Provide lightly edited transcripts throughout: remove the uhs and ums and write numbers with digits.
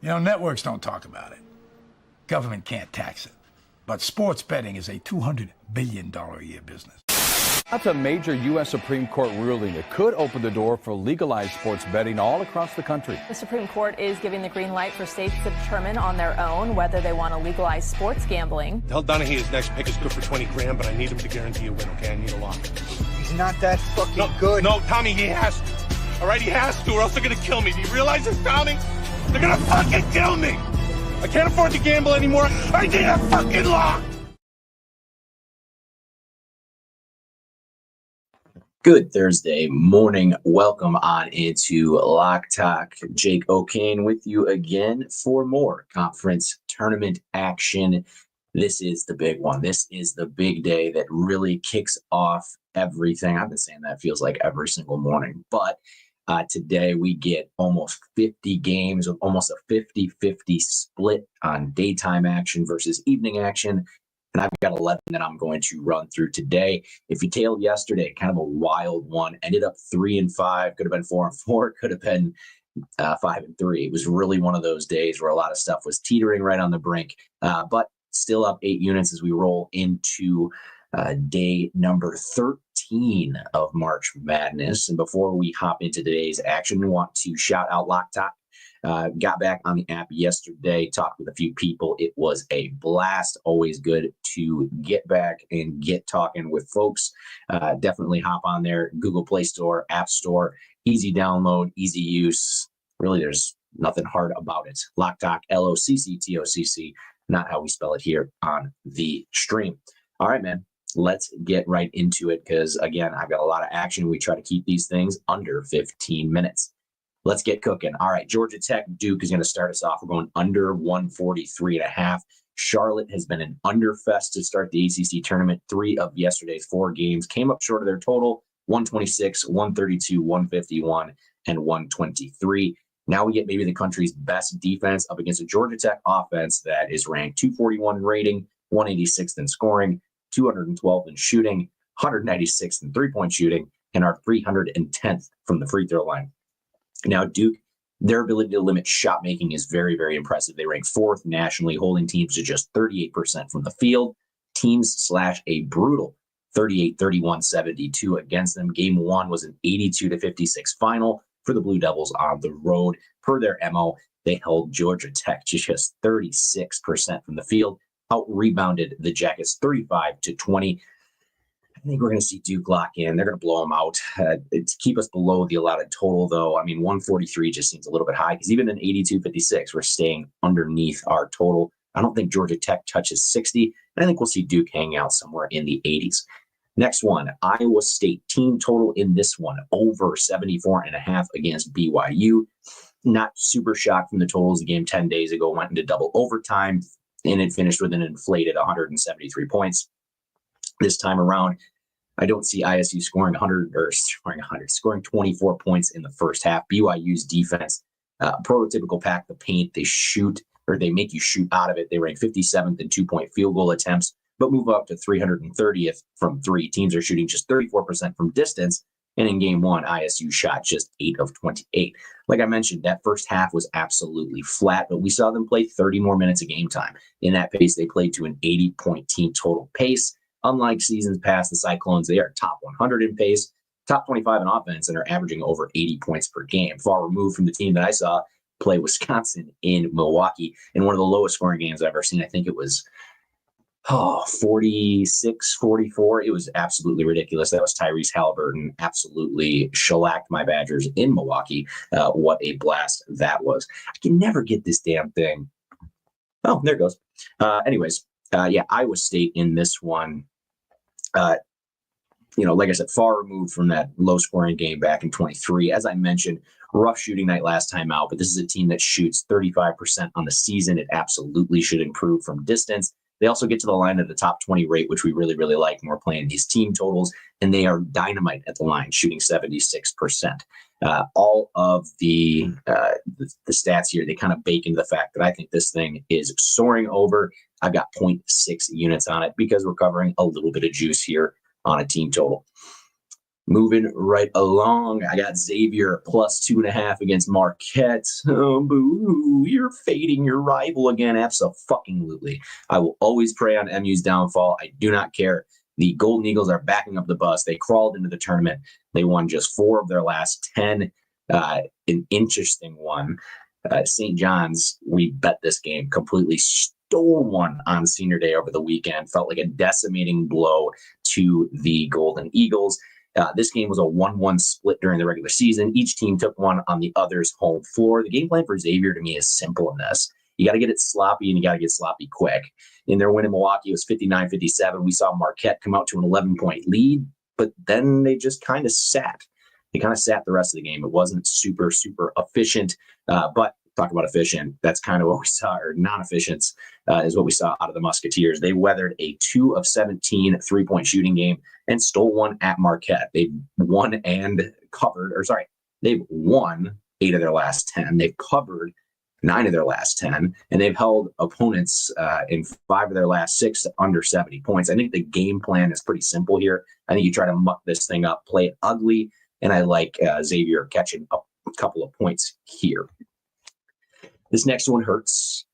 Networks don't talk about it. Government can't tax it. But sports betting is a $200 billion a year business. That's a major U.S. Supreme Court ruling that could open the door for legalized sports betting all across the country. The Supreme Court is giving the green light for states to determine on their own whether they want to legalize sports gambling. Tell Donahue his next pick is good for 20 grand, but I need him to guarantee a win, okay? I need a lock. He's not that fucking good. No, Tommy, he has to. All right, he has to, or else they're going to kill me. Do you realize this, Tommy? They're going to fucking kill me. I can't afford to gamble anymore. I need a fucking lock. Good Thursday morning. Welcome on into Lock Talk. Jake O'Kane with you again for more conference tournament action. This is the big one. This is the big day that really kicks off everything. I've been saying that feels like every single morning, but today we get almost 50 games, almost a 50-50 split on daytime action versus evening action. And I've got 11 that I'm going to run through today. If you tailed yesterday, kind of a wild one, ended up 3-5, could have been 4-4, could have been 5-3. It was really one of those days where a lot of stuff was teetering right on the brink, but still up 8 units as we roll into day number 13 of March Madness. And before we hop into today's action, we want to shout out Lock Talk. Got back on the app yesterday, talked with a few people. It was a blast. Always good to get back and get talking with folks. Definitely hop on there. Google Play Store, App Store, easy download, easy use. Really, there's nothing hard about it. Lock Talk, LOCCTOCC, not how we spell it here on the stream. All right, man. Let's get right into it because, again, I've got a lot of action. We try to keep these things under 15 minutes. Let's get cooking. All right, Georgia Tech Duke is going to start us off. We're going under 143.5. Charlotte has been an underfest to start the ACC tournament. 3 of yesterday's 4 games came up short of their total: 126, 132, 151, and 123. Now we get maybe the country's best defense up against a Georgia Tech offense that is ranked 241 in rating, 186th in scoring, 212th in shooting, 196th in three-point shooting, and are 310th from the free throw line. Now, Duke, their ability to limit shot making is very, very impressive. They rank 4th nationally, holding teams to just 38% from the field. Teams slash a brutal 38-31-72 against them. Game 1 was an 82-56 final for the Blue Devils on the road. Per their MO, they held Georgia Tech to just 36% from the field, out-rebounded the Jackets 35-20. I think we're going to see Duke lock in. They're going to blow them out. To keep us below the allotted total, though, I mean, 143 just seems a little bit high because even in 82-56, we're staying underneath our total. I don't think Georgia Tech touches 60, and I think we'll see Duke hang out somewhere in the 80s. Next one, Iowa State team total in this one, over 74.5 against BYU. Not super shocked from the totals. The game 10 days ago went into double overtime, and it finished with an inflated 173 points. This time around, I don't see ISU scoring 24 points in the first half. BYU's defense, prototypical pack the paint. They shoot, or they make you shoot out of it. They rank 57th in 2-point field goal attempts, but move up to 330th from 3. Teams are shooting just 34% from distance. And in game 1, ISU shot just 8 of 28. Like I mentioned, that first half was absolutely flat, but we saw them play 30 more minutes of game time. In that pace, they played to an 80-point team total pace. Unlike seasons past, the Cyclones, they are top 100 in pace, top 25 in offense, and are averaging over 80 points per game. Far removed from the team that I saw play Wisconsin in Milwaukee in one of the lowest scoring games I've ever seen. I think it was 46-44. It was absolutely ridiculous. That was Tyrese Halliburton absolutely shellacked my Badgers in Milwaukee. What a blast that was. I can never get this damn thing. Oh, there it goes. Anyways, Iowa State in this one. Like I said, far removed from that low-scoring game back in 23. As I mentioned, rough shooting night last time out, but this is a team that shoots 35% on the season. It absolutely should improve from distance. They also get to the line at the top 20 rate, which we really, really like when we're playing these team totals, and they are dynamite at the line, shooting 76%. All of the stats here, they kind of bake into the fact that I think this thing is soaring over. I've got 0.6 units on it because we're covering a little bit of juice here on a team total. Moving right along, I got Xavier plus 2.5 against Marquette. Oh, boo, you're fading your rival again. Abso-fucking-lutely. I will always pray on MU's downfall. I do not care. The Golden Eagles are backing up the bus. They crawled into the tournament. They won just 4 of their last 10. An interesting one. St. John's, we bet this game, completely stole one on senior day over the weekend. Felt like a decimating blow to the Golden Eagles. This game was a 1-1 split during the regular season. Each team took one on the other's home floor. The game plan for Xavier to me is simple in this. You got to get it sloppy, and you got to get sloppy quick. In their win in Milwaukee, it was 59-57. We saw Marquette come out to an 11-point lead, but then they just kind of sat. They kind of sat the rest of the game. It wasn't super, super efficient, but talk about efficient. That's kind of what we saw, or non-efficient is what we saw out of the Musketeers. They weathered a 2 of 17 3-point shooting game and stole one at Marquette. They've won 8 of their last 10. They've covered 9 of their last 10, and they've held opponents in 5 of their last 6 to under 70 points. I think the game plan is pretty simple here. I think you try to muck this thing up, play it ugly, and I like Xavier catching a couple of points here. This next one hurts.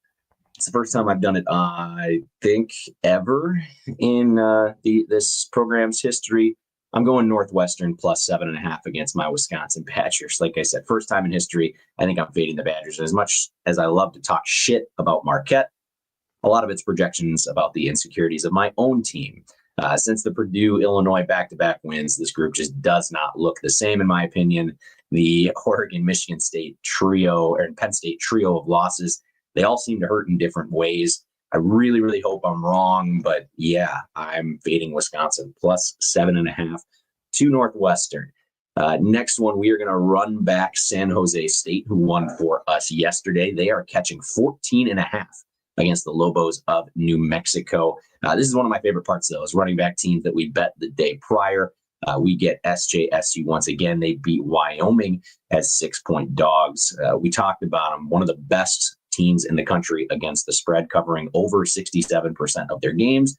It's the first time I've done it, I think, ever in this program's history. I'm going Northwestern plus 7.5 against my Wisconsin Badgers. Like I said, first time in history, I think I'm fading the Badgers. As much as I love to talk shit about Marquette, a lot of it's projections about the insecurities of my own team. Since the Purdue-Illinois back-to-back wins, this group just does not look the same, in my opinion. The Oregon-Michigan State trio, or Penn State trio of losses, they all seem to hurt in different ways. I really, really hope I'm wrong, but yeah, I'm fading Wisconsin plus 7.5 to Northwestern. Next one, we are going to run back San Jose State, who won for us yesterday. They are catching 14.5 against the Lobos of New Mexico. This is one of my favorite parts, though, is running back teams that we bet the day prior. We get SJSU once again. They beat Wyoming as 6-point dogs. We talked about them, one of the best teams in the country against the spread, covering over 67% of their games.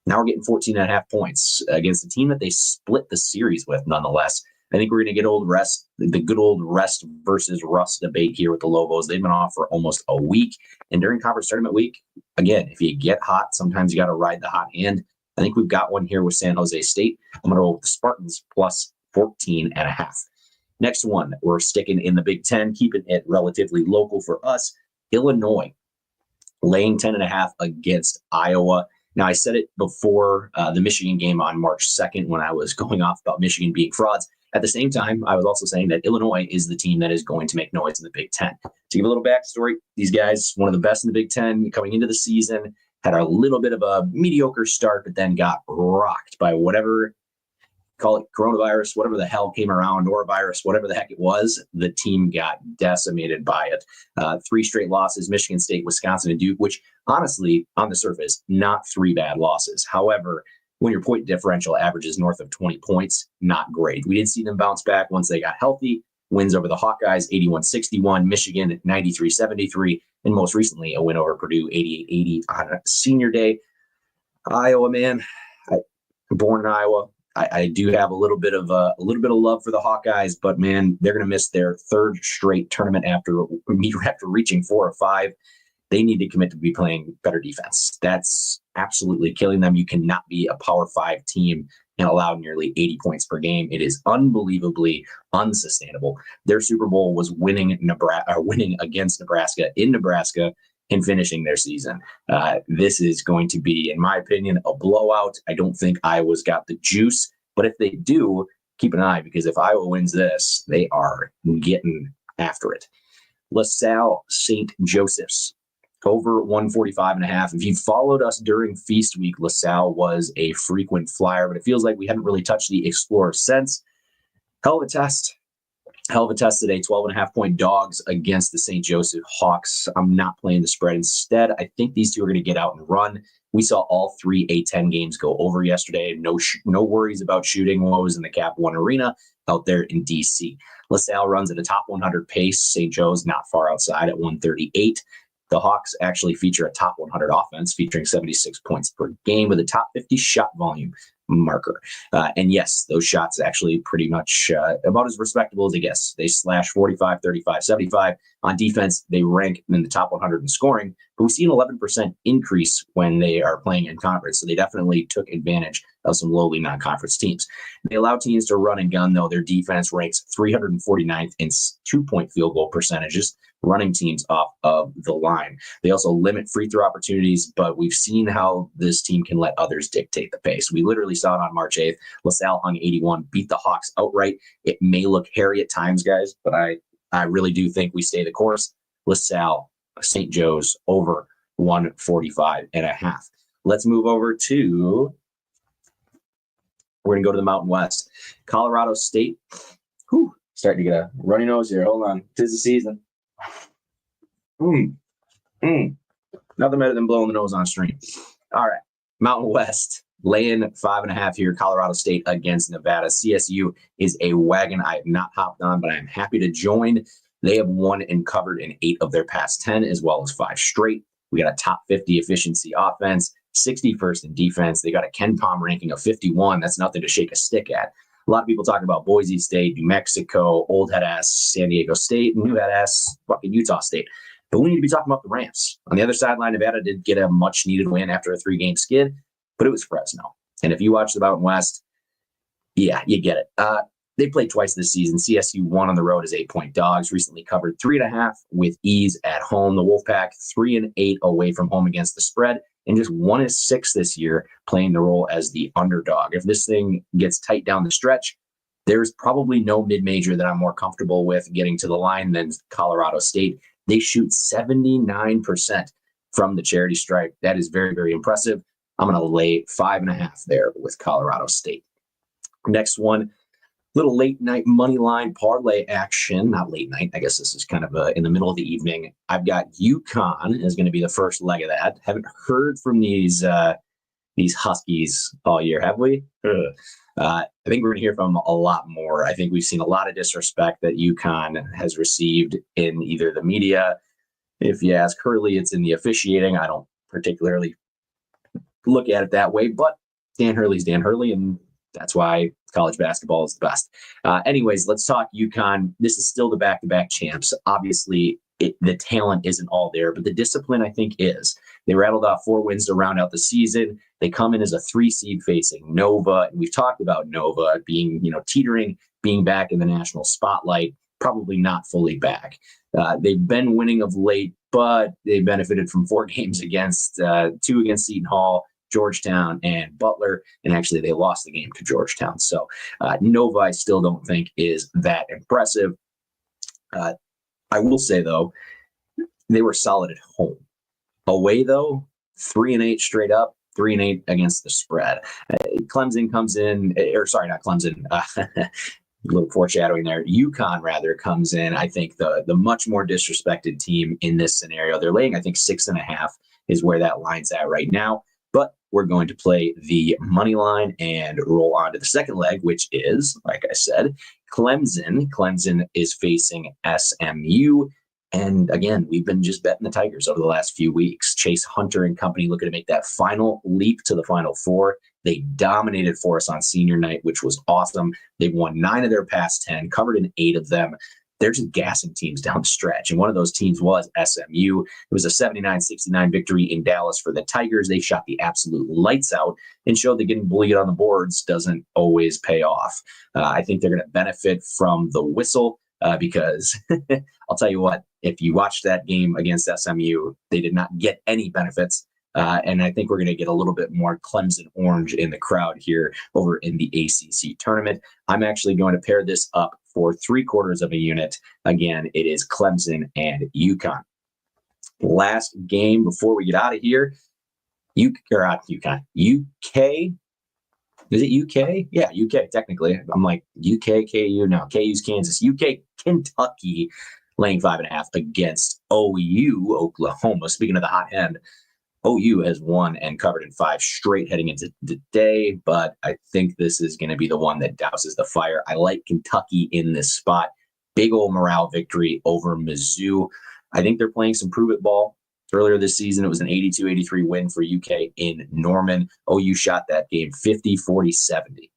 Now we're getting 14.5 points against a team that they split the series with, nonetheless. I think we're going to get the good old rest versus rust debate here with the Lobos. They've been off for almost a week. And during conference tournament week, again, if you get hot, sometimes you got to ride the hot hand. I think we've got one here with San Jose State. I'm going to go with the Spartans plus 14.5. Next one, we're sticking in the Big Ten, keeping it relatively local for us. Illinois, laying 10.5 against Iowa. Now, I said it before the Michigan game on March 2nd when I was going off about Michigan being frauds. At the same time, I was also saying that Illinois is the team that is going to make noise in the Big Ten. To give a little backstory, these guys, one of the best in the Big Ten coming into the season, had a little bit of a mediocre start, but then got rocked by whatever, call it coronavirus, whatever the hell came around, norovirus, whatever the heck it was. The team got decimated by it. 3 straight losses, Michigan State, Wisconsin, and Duke, which honestly, on the surface, not 3 bad losses. However, when your point differential averages north of 20 points, not great. We did see them bounce back once they got healthy. Wins over the Hawkeyes, 81-61, Michigan, 93-73, and most recently, a win over Purdue, 88-80 on senior day. Iowa, man, born in Iowa. I do have a little bit of love for the Hawkeyes, but man, they're going to miss their 3rd straight tournament after reaching 4 or 5. They need to commit to be playing better defense. That's absolutely killing them. You cannot be a Power 5 team and allow nearly 80 points per game. It is unbelievably unsustainable. Their Super Bowl was winning against Nebraska in Nebraska and finishing their season. This is going to be, in my opinion, a blowout. I don't think Iowa's got the juice, but if they do, keep an eye, because if Iowa wins this, they are getting after it. LaSalle St. Joseph's, over 145.5. If you followed us during Feast Week, LaSalle was a frequent flyer, but it feels like we haven't really touched the Explorer since. Hell of a test today. 12.5-point dogs against the St. Joseph Hawks. I'm not playing the spread. Instead, I think these two are going to get out and run. We saw all 3 A-10 games go over yesterday. No worries about shooting woes in the Cap One Arena out there in D.C. LaSalle runs at a top 100 pace. St. Joe's not far outside at 138. The Hawks actually feature a top 100 offense, featuring 76 points per game with a top 50 shot volume. marker. And yes, those shots actually pretty much about as respectable as it gets. They slash 45, 35, 75. On defense, they rank in the top 100 in scoring, but we see an 11% increase when they are playing in conference. So they definitely took advantage of some lowly non-conference teams. They allow teams to run and gun, though. Their defense ranks 349th in 2-point field goal percentages, running teams off of the line. They also limit free throw opportunities, but we've seen how this team can let others dictate the pace. We literally saw it on March 8th. LaSalle hung 81, beat the Hawks outright. It may look hairy at times, guys, but I really do think we stay the course. LaSalle, St. Joe's over 145.5. Let's move over to, we're going to go to the Mountain West. Colorado State. Starting to get a runny nose here. Hold on. 'Tis the season. Nothing better than blowing the nose on stream. All right. Mountain West. Laying 5.5 here. Colorado State against Nevada. CSU is a wagon I have not hopped on, but I am happy to join. They have won and covered in 8 of their past 10, as well as 5 straight. We got a top 50 efficiency offense, 61st in defense. They got a Ken Pom ranking of 51. That's nothing to shake a stick at. A lot of people talk about Boise State, New Mexico, old head ass San Diego State, new head ass fucking Utah State. But we need to be talking about the Rams. On the other sideline, Nevada did get a much needed win after a 3-game skid, but it was Fresno. And if you watch the Mountain West, yeah, you get it. They played twice this season. CSU won on the road as 8-point dogs, recently covered 3.5 with ease at home. The Wolfpack 3-8 away from home against the spread, and just 1-6 this year playing the role as the underdog. If this thing gets tight down the stretch, there's probably no mid-major that I'm more comfortable with getting to the line than Colorado State. They shoot 79% from the charity stripe. That is very, very impressive. I'm going to lay 5.5 there with Colorado State. Next one, little late night money line parlay action. Not late night. I guess this is kind of in the middle of the evening. I've got UConn is going to be the first leg of that. Haven't heard from these Huskies all year, have we? I think we're going to hear from them a lot more. I think we've seen a lot of disrespect that UConn has received in either the media. If you ask Hurley, it's in the officiating. I don't particularly look at it that way, but Dan Hurley's Dan Hurley, and that's why college basketball is the best. Anyways, let's talk UConn. This is still the back-to-back champs. Obviously, the talent isn't all there, but the discipline, I think, is. They rattled off 4 wins to round out the season. They come in as a 3 seed facing Nova, and we've talked about Nova being, teetering, being back in the national spotlight, probably not fully back. They've been winning of late, but they benefited from 4 games against 2 against Seton Hall, Georgetown, and Butler, and actually they lost the game to Georgetown. So Nova, I still don't think is that impressive. I will say, though, they were solid at home. Away, though, 3-8 straight up, 3-8 against the spread. Clemson comes in, not Clemson, a little foreshadowing there. UConn, rather, comes in, I think, the much more disrespected team in this scenario. They're laying, I think, 6.5 is where that line's at right now. But we're going to play the money line and roll on to the second leg, which is, like I said, Clemson. Clemson is facing SMU. And again, we've been just betting the Tigers over the last few weeks. Chase Hunter and company looking to make that final leap to the Final Four. They dominated for us on senior night, which was awesome. They've won 9 of their past 10, covered in 8 of them. They're just gassing teams down the stretch. And one of those teams was SMU. It was a 79-69 victory in Dallas for the Tigers. They shot the absolute lights out and showed that getting bullied on the boards doesn't always pay off. I think they're going to benefit from the whistle because I'll tell you what, if you watched that game against SMU, they did not get any benefits. And I think we're going to get a little bit more Clemson orange in the crowd here over in the ACC tournament. I'm actually going to pair this up for 3/4 of a unit. Again, it is Clemson and UConn. Last game before we get out of here, UK. Is it UK? Yeah, UK, technically. I'm like, UK, KU. No, KU's Kansas. UK, Kentucky, laying 5.5 against OU, Oklahoma. Speaking of the hot hand, OU has won and covered in 5 straight heading into today, but I think this is going to be the one that douses the fire. I like Kentucky in this spot. Big old morale victory over Mizzou. I think they're playing some prove-it ball. Earlier this season, it was an 82-83 win for UK in Norman. OU shot that game 50-40-70.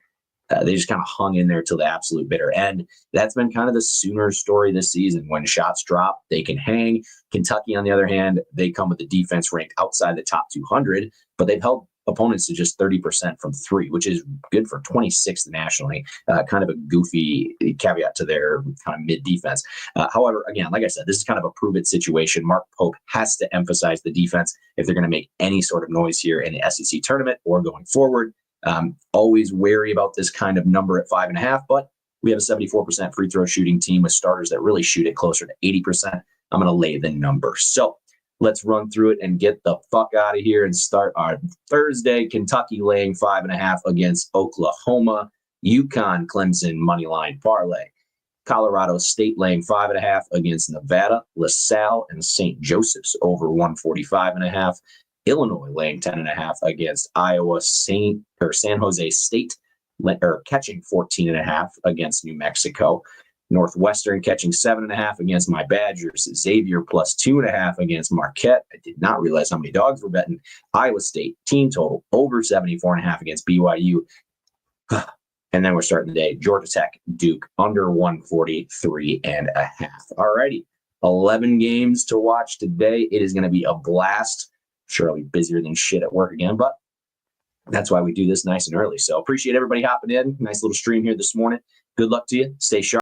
They just kind of hung in there till the absolute bitter end. That's been kind of the Sooners story this season. When shots drop, they can hang. Kentucky, on the other hand, they come with a defense ranked outside the top 200, but they've held opponents to just 30% from three, which is good for 26th nationally. Kind of a goofy caveat to their kind of mid defense. However, again, like I said, this is kind of a prove it situation. Mark Pope has to emphasize the defense if they're going to make any sort of noise here in the SEC tournament or going forward. Always wary about this kind of number at 5.5, but we have a 74% free throw shooting team with starters that really shoot it closer to 80%. I'm going to lay the number. So let's run through it and get the fuck out of here and start our Thursday. Kentucky laying 5.5 against Oklahoma. UConn Clemson moneyline parlay. Colorado State laying 5.5 against Nevada. LaSalle and St. Joseph's over 145.5. Illinois laying 10.5 against Iowa. San Jose State catching 14.5 against New Mexico. Northwestern catching 7.5 against my Badgers. Xavier plus 2.5 against Marquette. I did not realize how many dogs were betting. Iowa State team total over 74.5 against BYU. And then we're starting the day. Georgia Tech, Duke under 143.5. All righty. 11 games to watch today. It is going to be a blast. Sure, I'll be busier than shit at work again, but that's why we do this nice and early. So appreciate everybody hopping in. Nice little stream here this morning. Good luck to you. Stay sharp.